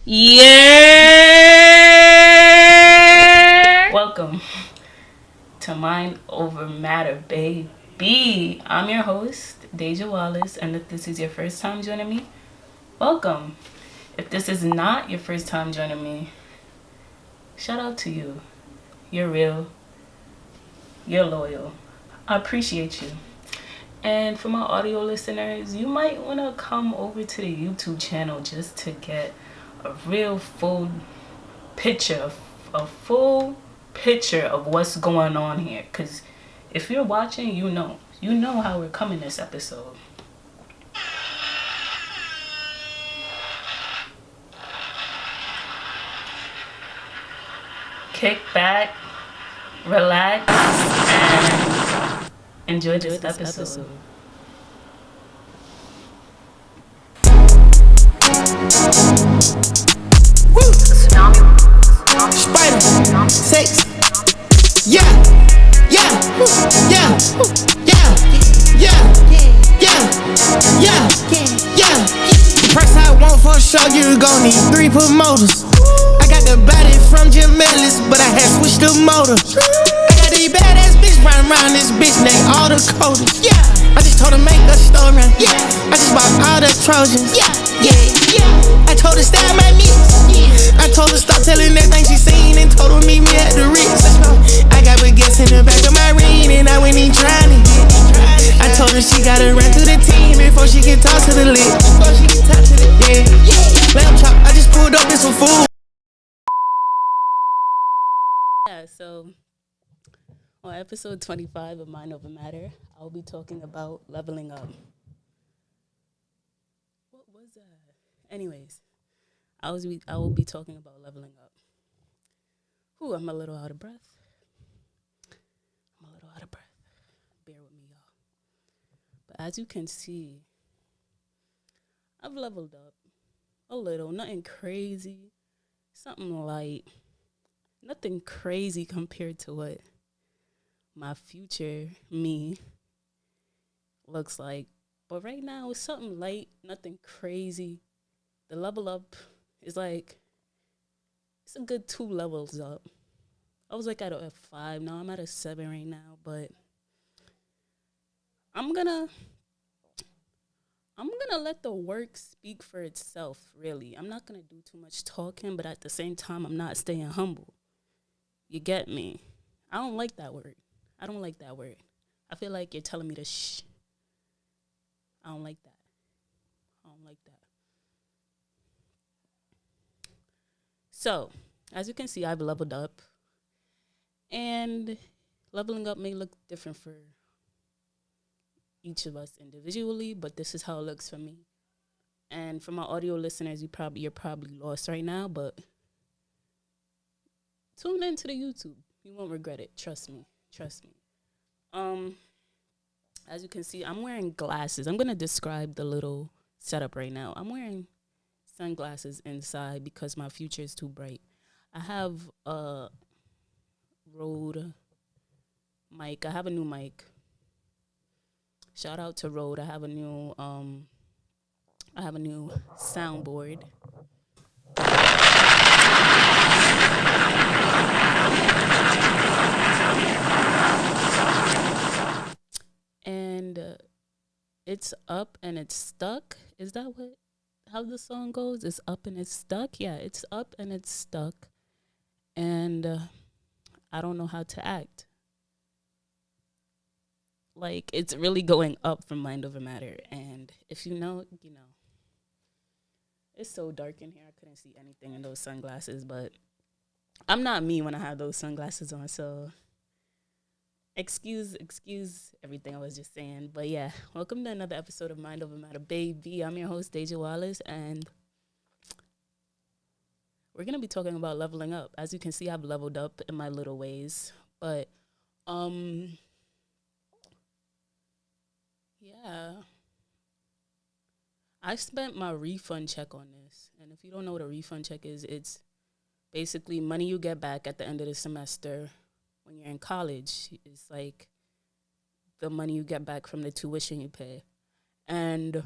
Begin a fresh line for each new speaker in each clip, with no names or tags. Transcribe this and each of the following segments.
Yeah. Welcome to Mind Over Matter, baby. I'm your host, DEJA Wallace, and if this is your first time joining me, welcome. If this is not your first time joining me, shout out to you. You're real. You're loyal. I appreciate you. And for my audio listeners, you might want to come over to the YouTube channel just to get a real full picture, a full picture of what's going on here. Because if you're watching, you know how we're coming this episode. Kick back, relax, and enjoy this episode.
Spider, sex, yeah, yeah, yeah, yeah, yeah, yeah, yeah, yeah. The price I want for a show, you gon' need 3 promoters. I got the body from Jim Ellis, but I had switched the motor. I got these badass bitch riding around this bitch, they all the coders. Yeah, I just told her make a story. Yeah, I just bought all the Trojans. Yeah, yeah, yeah. I told her style my mix. I told her stop telling everything she seen and told her meet me at the Ritz. I got baguettes in the back of my ring and I went in trying to get it. I told her she gotta run through the team before she can talk to the lid. Yeah, lamb chop, I just pulled up in some food.
Yeah, so on episode 25 of Mind Over Matter, I'll be talking about leveling up. What was that? Anyways, I will be talking about leveling up. Ooh, I'm a little out of breath. Bear with me, y'all. But as you can see, I've leveled up a little. Nothing crazy. Something light. Nothing crazy compared to what my future me looks like. But right now, it's something light. Nothing crazy. The level up is like, it's a good 2 levels up. I was like at a 5. Now I'm at a 7 right now. But I'm gonna let the work speak for itself, really. I'm not gonna do too much talking, but at the same time, I'm not staying humble. You get me? I don't like that word. I I feel like you're telling me to shh. I don't like that. So, as you can see, I've leveled up. And leveling up may look different for each of us individually, but this is how it looks for me. And for my audio listeners, you're probably lost right now, but tune into the YouTube. You won't regret it. Trust me. As you can see, I'm wearing glasses. I'm gonna describe the little setup right now. I'm wearing sunglasses inside because my future is too bright. I have a Rode mic. I have a new mic. Shout out to Rode. I have a new soundboard. And it's up and it's stuck. Is that how the song goes? It's up and it's stuck. Yeah, it's up and it's stuck. And I don't know how to act. Like, it's really going up from Mind Over Matter. And if you know, you know. It's so dark in here. I couldn't see anything in those sunglasses. But I'm not me when I have those sunglasses on. So excuse everything I was just saying. But yeah, welcome to another episode of Mind Over Matter, baby. I'm your host, DEJA Wallace. And we're going to be talking about leveling up. As you can see, I've leveled up in my little ways. But yeah, I spent my refund check on this. And if you don't know what a refund check is, it's basically money you get back at the end of the semester when you're in college. It's like the money you get back from the tuition you pay. And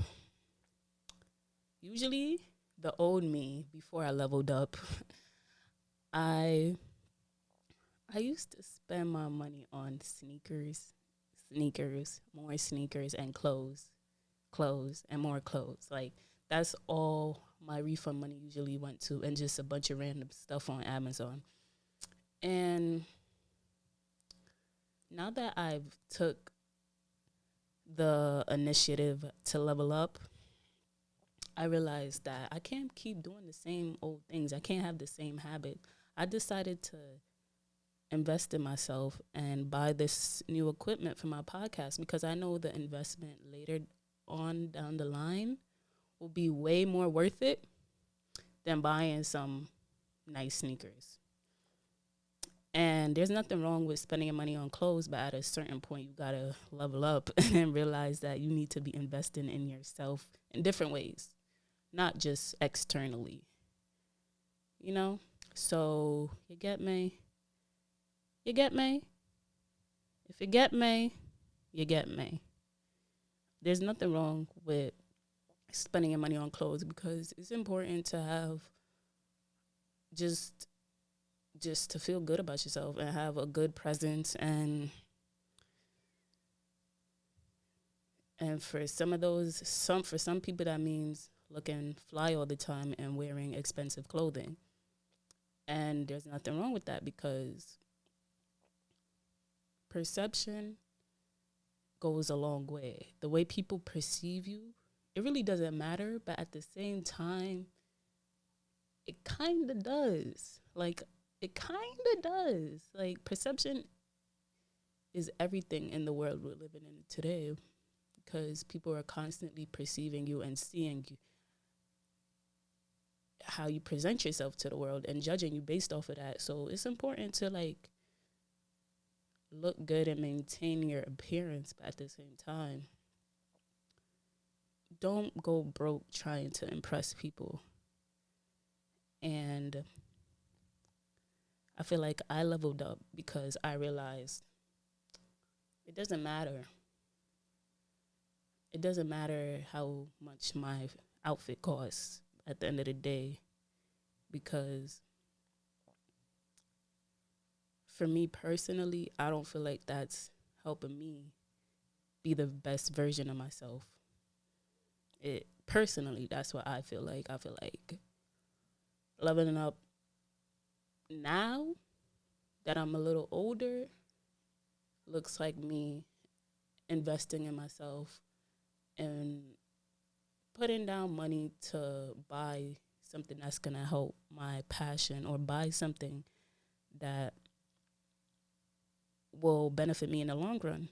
usually the old me before I leveled up, I I used to spend my money on more sneakers and clothes and more clothes. Like that's all my refund money usually went to, and just a bunch of random stuff on Amazon. And now that I've took the initiative to level up, I realized that I can't keep doing the same old things. I can't have the same habit. I decided to invest in myself and buy this new equipment for my podcast because I know the investment later on down the line will be way more worth it than buying some nice sneakers. And there's nothing wrong with spending your money on clothes, but at a certain point, you gotta level up and realize that you need to be investing in yourself in different ways, not just externally. You know? So, you get me? You get me? If you get me, you get me. There's nothing wrong with spending your money on clothes because it's important to have just to feel good about yourself and have a good presence, and for some people that means looking fly all the time and wearing expensive clothing. And there's nothing wrong with that because perception goes a long way. The way people perceive you, it really doesn't matter, but at the same time, it kind of does. Like, it kind of does. Like, perception is everything in the world we're living in today because people are constantly perceiving you and seeing you, how you present yourself to the world and judging you based off of that. So it's important to, like, look good and maintain your appearance, but at the same time, don't go broke trying to impress people. And I feel like I leveled up because I realized it doesn't matter. It doesn't matter how much my outfit costs at the end of the day, because for me personally, I don't feel like that's helping me be the best version of myself. It personally, that's what I feel like. I feel like leveling up now that I'm a little older looks like me investing in myself and putting down money to buy something that's going to help my passion, or buy something that will benefit me in the long run.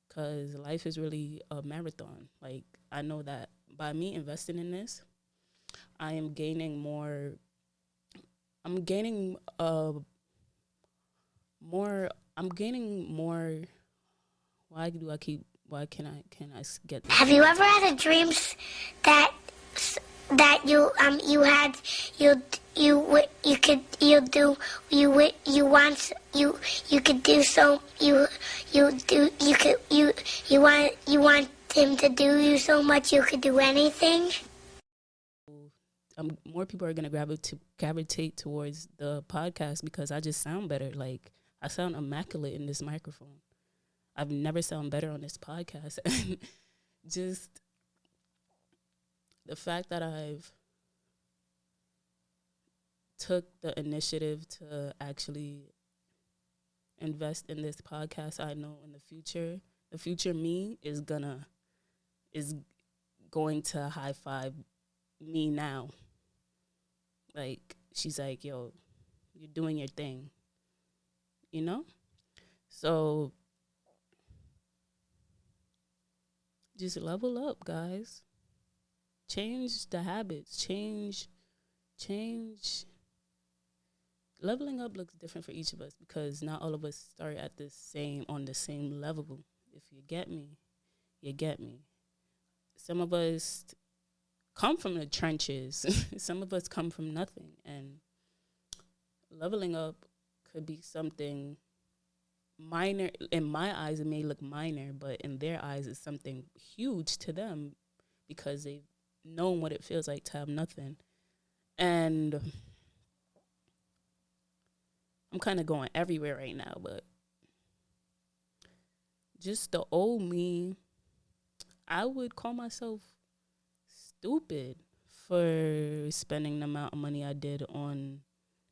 Because life is really a marathon. Like, I know that by me investing in this, I am gaining more. I'm gaining more. I'm gaining more. Why can I get this?
Have you ever had a dreams that you had you could you do you want you could do so you do you could you want him to do you so much you could do anything?
More people are gonna gravitate towards the podcast because I just sound better. Like, I sound immaculate in this microphone. I've never sound better on this podcast. And just the fact that I've took the initiative to actually invest in this podcast, I know in the future me is going to high five me now. Like, she's like, yo, you're doing your thing, you know? So just level up, guys. Change the habits. Change. Leveling up looks different for each of us because not all of us start on the same level. If you get me, you get me. Some of us come from the trenches. Some of us come from nothing. And leveling up could be something minor. In my eyes, it may look minor, but in their eyes, it's something huge to them because they've known what it feels like to have nothing. And I'm kind of going everywhere right now, but just the old me, I would call myself stupid for spending the amount of money I did on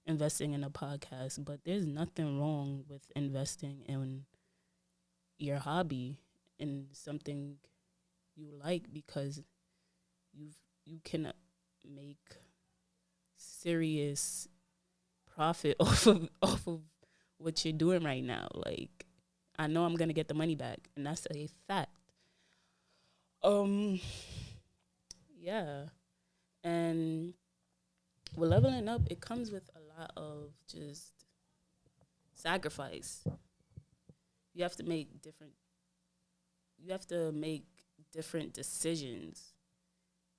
investing in a podcast. But there's nothing wrong with investing in your hobby, in something you like, because you can make serious profit off of what you're doing right now. Like, I know I'm gonna get the money back, and that's a fact. Yeah, and with leveling up, it comes with a lot of just sacrifice. You have to make different. You have to make different decisions.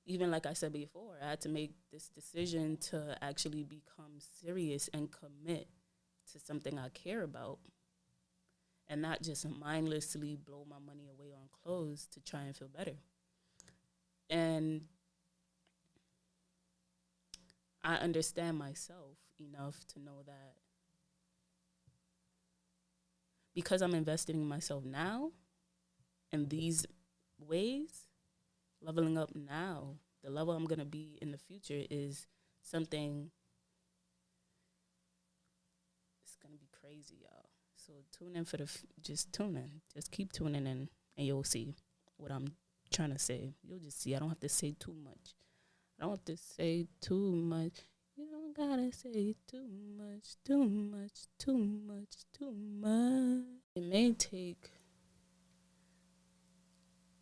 Even like I said before, I had to make this decision to actually become serious and commit to something I care about, and not just mindlessly blow my money away on clothes to try and feel better. And I understand myself enough to know that because I'm investing in myself now in these ways, leveling up now, the level I'm going to be in the future is something, it's going to be crazy, y'all. So tune in for just tune in. Just keep tuning in, and you'll see what I'm trying to say. You'll just see. I don't have to say too much. I don't have to say too much. You don't gotta say too much, too much, too much, too much. It may take,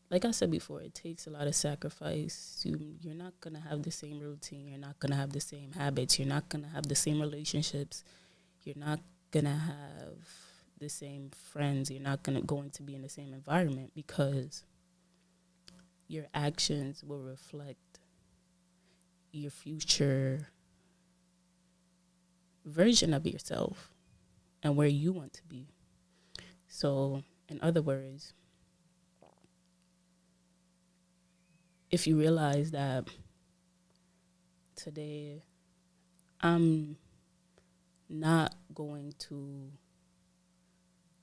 like I said before, it takes a lot of sacrifice. You're not going to have the same routine. You're not going to have the same habits. You're not going to have the same relationships. You're not going to have the same friends. You're not going to be in the same environment, because your actions will reflect your future version of yourself and where you want to be. So, in other words, if you realize that today I'm not going to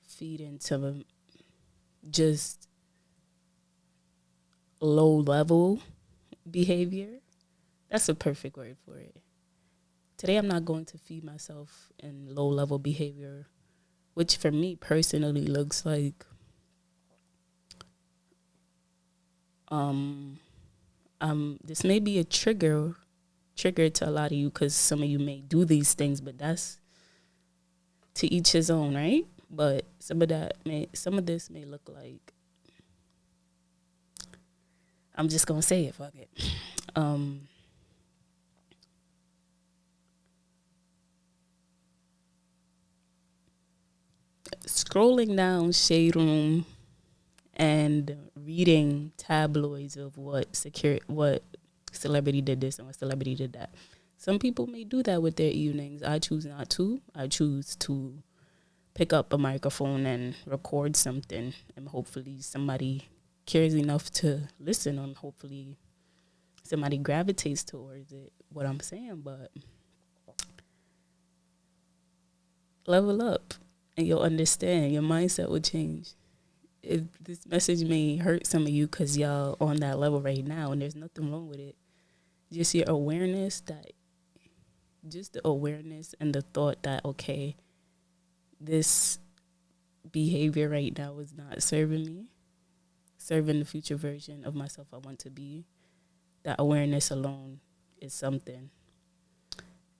feed into just low level behavior, that's a perfect word for it. Today I'm not going to feed myself in low level behavior, which for me personally looks like this may be a trigger to a lot of you, because some of you may do these things, but that's to each his own, right? But some of this may look like, I'm just gonna say it, fuck it. Scrolling down Shade Room and reading tabloids of what celebrity did this and what celebrity did that. Some people may do that with their evenings. I choose not to. I choose to pick up a microphone and record something, and hopefully somebody cares enough to listen, and hopefully somebody gravitates towards it, what I'm saying. But level up and you'll understand. Your mindset will change. If this message may hurt some of you because y'all on that level right now, and there's nothing wrong with it. Just your awareness just the awareness and the thought that, okay, this behavior right now is not serving me, serving the future version of myself I want to be. That awareness alone is something.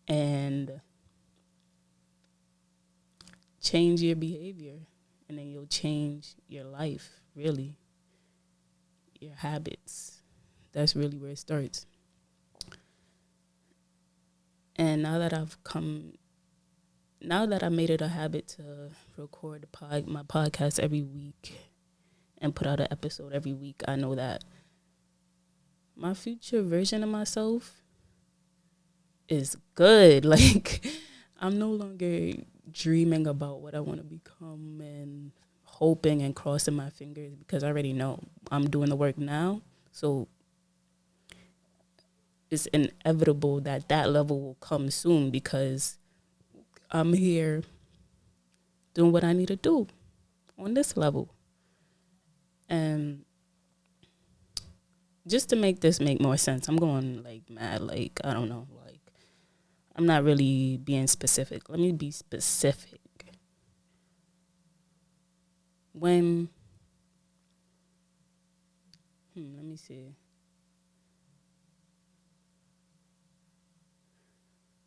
And change your behavior, and then you'll change your life, really. Your habits. That's really where it starts. And now that I made it a habit to record my podcast every week and put out an episode every week, I know that my future version of myself is good. Like, I'm no longer dreaming about what I want to become and hoping and crossing my fingers, because I already know I'm doing the work now. So it's inevitable that that level will come soon, because I'm here doing what I need to do on this level. And just to make this make more sense, I'm going like mad, like, I don't know, like, I'm not really being specific. Let me be specific. When, let me see.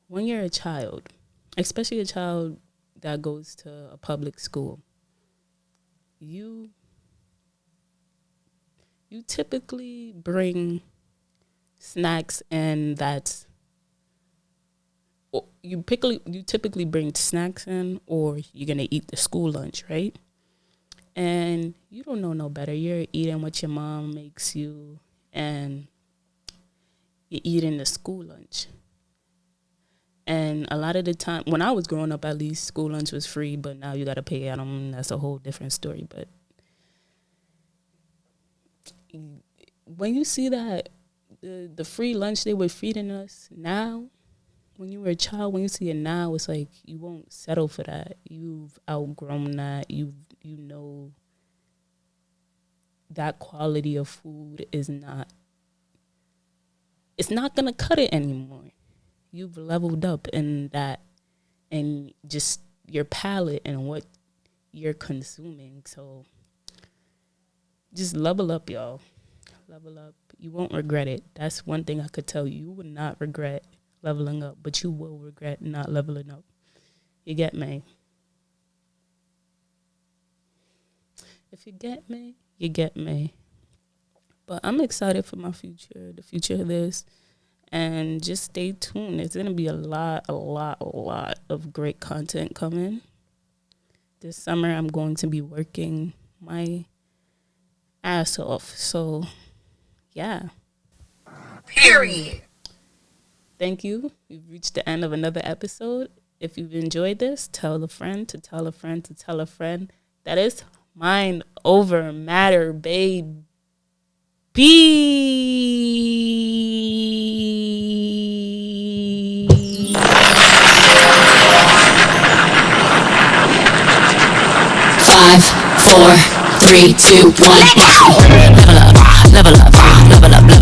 When you're a child, especially a child that goes to a public school, you typically bring snacks, and that's, you typically bring snacks in, or you're gonna eat the school lunch, right? And you don't know no better. You're eating what your mom makes you, and you're eating the school lunch. And a lot of the time, when I was growing up, at least, school lunch was free, but now you got to pay at them. That's a whole different story. But when you see that, the free lunch they were feeding us now, when you were a child, when you see it now, it's like you won't settle for that. You've outgrown that. You know that quality of food is not, it's not going to cut it anymore. You've leveled up in that, and just your palate and what you're consuming. So just level up, y'all. Level up. You won't regret it. That's one thing I could tell you. You would not regret leveling up, but you will regret not leveling up. You get me? If you get me, you get me. But I'm excited for my future, the future of this. And just stay tuned. There's going to be a lot of great content coming. This summer, I'm going to be working my ass off. So, yeah.
Period.
Thank you. We've reached the end of another episode. If you've enjoyed this, tell a friend to tell a friend to tell a friend. That is Mind Over Matter, baby.
5, 4, 3, 2, 1. Level up, level up, level up.